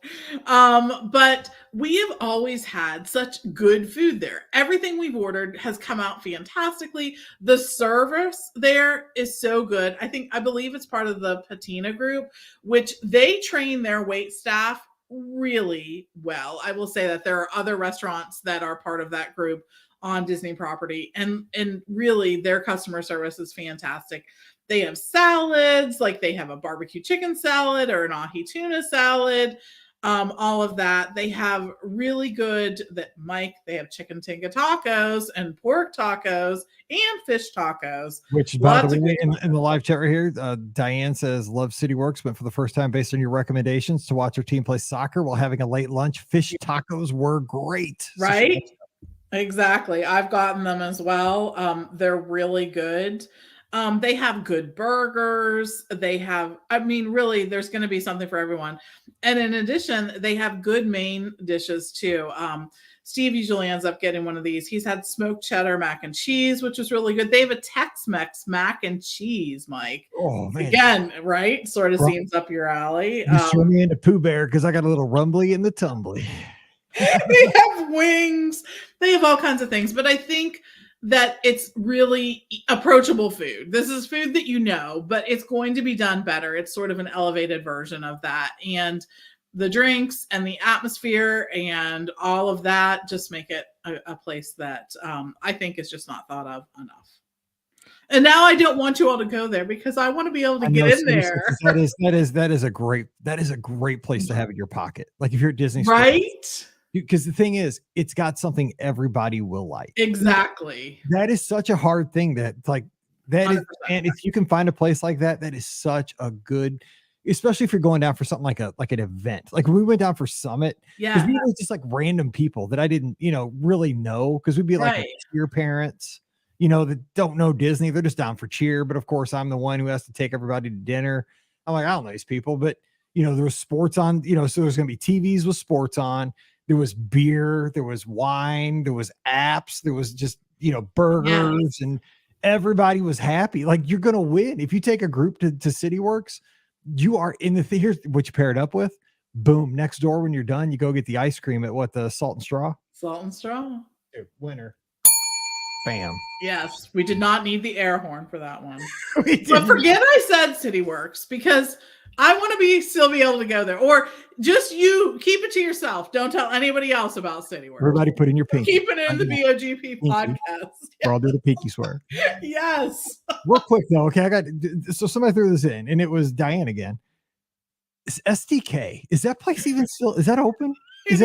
But we have always had such good food there. Everything we've ordered has come out fantastically. The service there is so good. I believe it's part of the Patina group, which they train their wait staff really well. I will say that there are other restaurants that are part of that group on Disney property, and really their customer service is fantastic. They have salads, like they have a barbecue chicken salad or an ahi tuna salad, all of that. They have really good they have chicken tinga tacos and pork tacos and fish tacos. Which, by the way, in the live chat right here, Diane says, love City Works, but for the first time, based on your recommendations to watch her team play soccer while having a late lunch, fish tacos were great. Right? Exactly. I've gotten them as well. They're really good. They have good burgers. Really, there's going to be something for everyone. And in addition, they have good main dishes too. Steve usually ends up getting one of these. He's had smoked cheddar mac and cheese, which is really good. They have a Tex-Mex mac and cheese, Mike. Oh, man. Again, right? Sort of seems up your alley. You threw me into Pooh Bear because I got a little rumbly in the tumbly. They have wings. They have all kinds of things. But I think that it's really approachable food. This is food that but it's going to be done better. It's sort of an elevated version of that. And the drinks and the atmosphere and all of that just make it a place that I think is just not thought of enough. And now I don't want you all to go there because I want to be able to get in there. That is a great place to have in your pocket. Like if you're at Disney, right? Because the thing is, it's got something everybody will like. Exactly. That is such a hard thing and if you can find a place like that, that is such a good, especially if you're going down for something like an event. Like when we went down for Summit, because we were just like random people that I didn't, really know, because we'd be like cheer parents, that don't know Disney. They're just down for cheer. But of course, I'm the one who has to take everybody to dinner. I'm like, I don't know these people, but there was sports on, so there's going to be TVs with sports on. There was beer, there was wine, there was apps, there was just, burgers, and everybody was happy. Like you're going to win. If you take a group to City Works, you are in the theater, which you pair it up with. Boom. Next door, when you're done, you go get the ice cream at the Salt and Straw. Salt and straw. Winner. Bam. Yes, we did not need the air horn for that one. We But didn't. forget I said City Works because I want to still be able to go there. Or just you keep it to yourself. Don't tell anybody else about City Works. Everybody put in your pinky. Keep it in the BOGP podcast. Or I'll do the pinky swear. Yes. Real quick though, okay, so somebody threw this in, and it was Diane again. Is SDK, is that place even still, is that open? It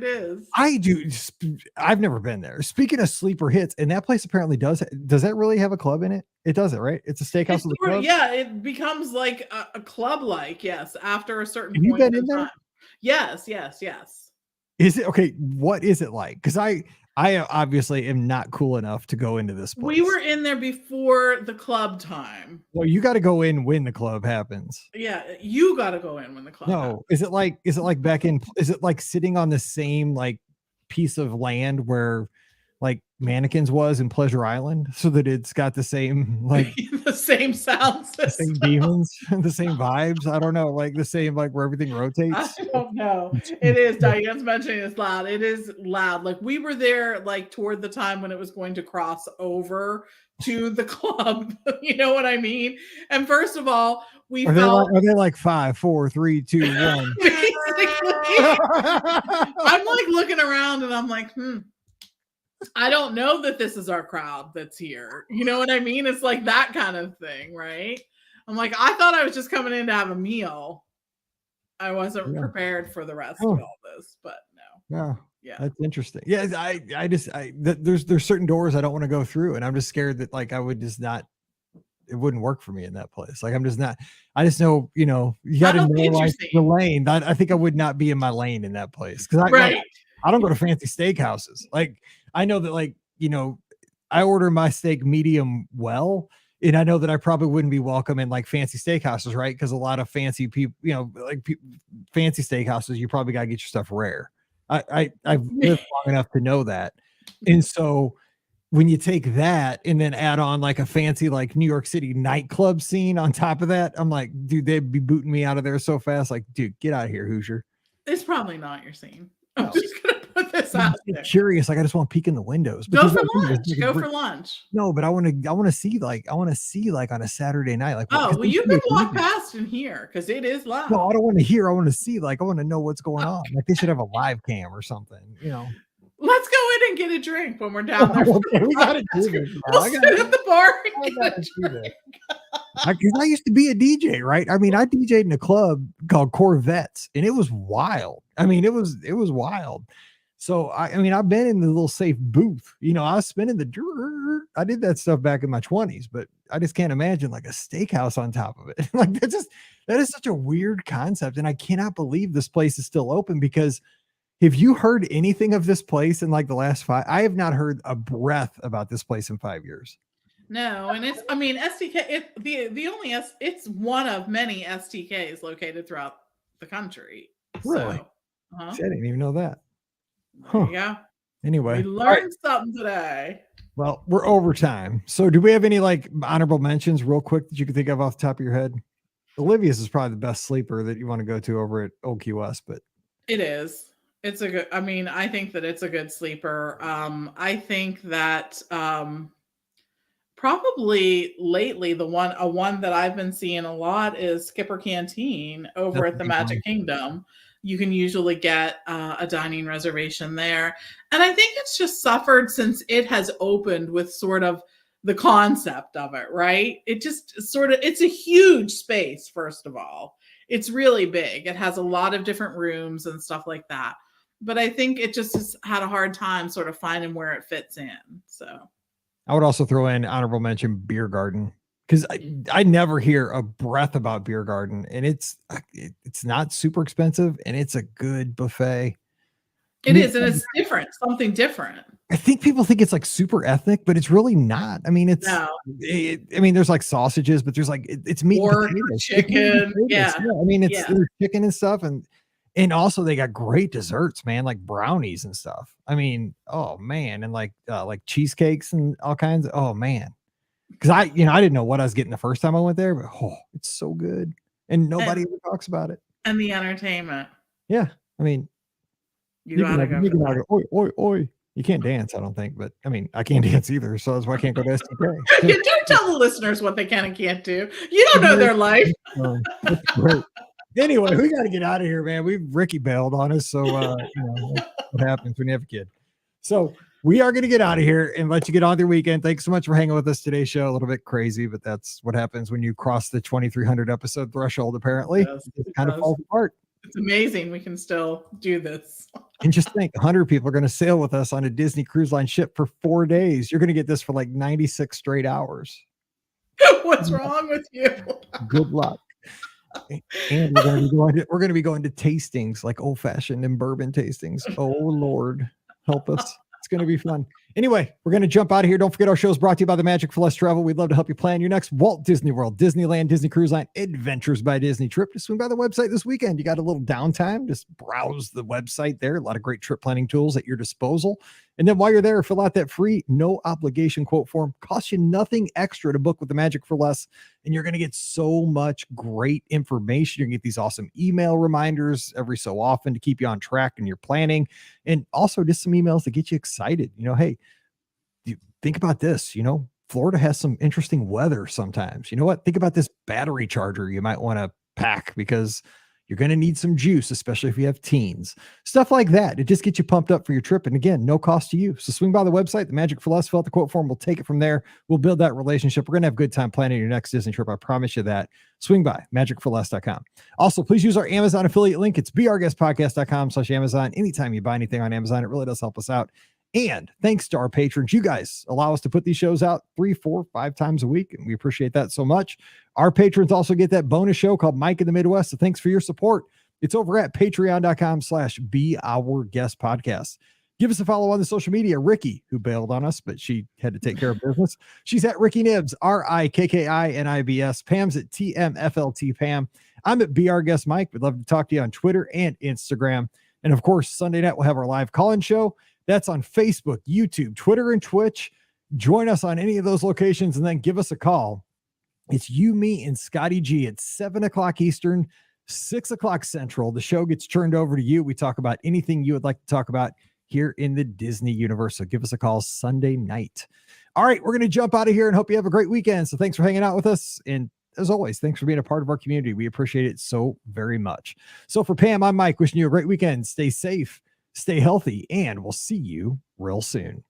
is. I've never been there. Speaking of sleeper hits, and that place apparently does that really have a club in it? It does it, right? It's a steakhouse with a club. Yeah, it becomes like a club, like, yes, after a certain Have you point been in there? time. Yes. Is it okay? What is it like? Because I obviously am not cool enough to go into this place. We were in there before the club time. Well, you got to go in when the club happens. Yeah, you got to go in when the club happens. Is it like back in, is it like sitting on the same like piece of land where like Mannequins was in Pleasure Island, so that it's got the same like the same sound system, the same demons, the same vibes? I don't know, like the same, like where everything rotates. I don't know. It is. Diane's mentioning it's loud. It is loud. Like we were there like toward the time when it was going to cross over to the club. You know what I mean? And first of all, are they like 5, 4, 3, 2, 1? Basically, I'm like looking around and I'm like, I don't know that this is our crowd that's here. You know what I mean? It's like that kind of thing, right? I'm like, I thought I was just coming in to have a meal. I wasn't prepared for the rest of all this, but no. Yeah. That's interesting. Yeah. There's certain doors I don't want to go through, and I'm just scared that like I would just not, it wouldn't work for me in that place. Like I just know, you got to know like the lane. I think I would not be in my lane in that place. Cause I don't go to fancy steakhouses. Like I know that like, I order my steak medium well, and I know that I probably wouldn't be welcome in like fancy steakhouses, right? Because a lot of fancy people, fancy steakhouses, you probably got to get your stuff rare. I've lived long enough to know that. And so when you take that and then add on like a fancy like New York City nightclub scene on top of that, I'm like, dude, they'd be booting me out of there so fast. Like, dude, get out of here, Hoosier. It's probably not your scene. I'm just gonna put this out there. Curious, like I just want to peek in the windows. Go for lunch. Go for lunch. No, but I want to see like on a Saturday night. Like, well, you can walk past in here because it is loud. No, I don't want to hear. I want to see. Like, I want to know what's going on. Like, they should have a live cam or something. Let's go in and get a drink when we're down there. We gotta do this. We'll sit at the bar and get a drink. Because I used to be a DJ, right? I mean, I DJ'd in a club called Corvettes, and it was wild. I mean, it was wild. So I've been in the little safe booth. I was spinning the. I did that stuff back in my 20s, but I just can't imagine like a steakhouse on top of it. Like that is such a weird concept, and I cannot believe this place is still open. Because have you heard anything of this place in like the last 5? I have not heard a breath about this place in 5 years. No, and STK. It's one of many STKs located throughout the country. Really? So, I didn't even know that. There you go. Anyway, we learned something today. Well, we're over time. So do we have any like honorable mentions real quick that you can think of off the top of your head? Olivia's is probably the best sleeper that you want to go to over at Old Key West, but it is. It's a good, I think that it's a good sleeper. I think that probably lately one that I've been seeing a lot is Skipper Canteen over at the Magic Kingdom. You can usually get a dining reservation there. And I think it's just suffered since it has opened with sort of the concept of it, right? It just it's a huge space, first of all. It's really big. It has a lot of different rooms and stuff like that. But I think it just has had a hard time sort of finding where it fits in. So I would also throw in honorable mention Beer Garden, because I never hear a breath about Beer Garden, and it's not super expensive, and it's a good buffet. It is, and it's different, something different. I think people think it's like super ethnic, but it's really not. I mean, there's like sausages, but there's like it's meat, pork, and potatoes, chicken, yeah. I mean, it's chicken and stuff, and also they got great desserts, man, like brownies and stuff. I mean, oh man, and like cheesecakes and all kinds of, oh man. Because I didn't know what I was getting the first time I went there, but it's so good, and nobody ever talks about it. And the entertainment. Yeah, I mean, You gotta go for that. Oi, oi, oi. You can't dance, I don't think, but I mean, I can't dance either, so that's why I can't go to STK. You don't tell the listeners what they can and can't do. You don't know their life. That's great. Anyway, we got to get out of here, man. Ricky bailed on us, so that's what happens when you have a kid. So we are going to get out of here and let you get on with your weekend. Thanks so much for hanging with us today's show. A little bit crazy, but that's what happens when you cross the 2,300 episode threshold. Apparently, it kind of falls apart. It's amazing we can still do this. And just think, 100 people are going to sail with us on a Disney Cruise Line ship for 4 days. You're going to get this for like 96 straight hours. What's wrong with you? Good luck. And we're going to be going to tastings, like old fashioned and bourbon tastings. Oh Lord, help us. It's going to be fun. Anyway, we're going to jump out of here. Don't forget our show is brought to you by the Magic for Less Travel. We'd love to help you plan your next Walt Disney World, Disneyland, Disney Cruise Line, Adventures by Disney trip. Just swing by the website this weekend. You got a little downtime. Just browse the website there. A lot of great trip planning tools at your disposal. And then while you're there, fill out that free, no obligation quote form. Costs you nothing extra to book with the Magic for Less. And you're going to get so much great information. You're going to get these awesome email reminders every so often to keep you on track in your planning. And also just some emails to get you excited. Hey, think about this. Florida has some interesting weather sometimes. You know what? Think about this battery charger you might want to pack because you're going to need some juice, especially if you have teens. Stuff like that. It just gets you pumped up for your trip. And again, no cost to you. So swing by the website, the Magic for Less, fill out the quote form. We'll take it from there. We'll build that relationship. We're going to have a good time planning your next Disney trip. I promise you that. Swing by magicforless.com. Also, please use our Amazon affiliate link. It's beourguestpodcast.com/Amazon. Anytime you buy anything on Amazon, it really does help us out. And thanks to our patrons, you guys allow us to put these shows out 3, 4, 5 times a week. And we appreciate that so much. Our patrons also get that bonus show called Mike in the Midwest. So thanks for your support. It's over at patreon.com/beourguestpodcast. Give us a follow on the social media. Rikki, who bailed on us, but she had to take care of business. She's at Rikki Nibs, RIKKINIBS. Pam's at TMFLT Pam. I'm at Be Our Guest Mike. We'd love to talk to you on Twitter and Instagram. And of course, Sunday night, we'll have our live call-in show. That's on Facebook, YouTube, Twitter, and Twitch. Join us on any of those locations and then give us a call. It's you, me, and Scotty G at 7 o'clock Eastern, 6 o'clock Central. The show gets turned over to you. We talk about anything you would like to talk about here in the Disney universe. So give us a call Sunday night. All right, we're going to jump out of here and hope you have a great weekend. So thanks for hanging out with us. And as always, thanks for being a part of our community. We appreciate it so very much. So for Pam, I'm Mike, wishing you a great weekend. Stay safe. Stay healthy, and we'll see you real soon.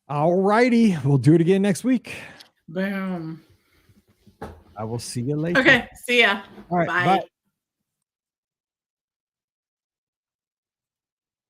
All righty. We'll do it again next week. Boom. I will see you later. Okay. See ya. All right. Bye. Bye.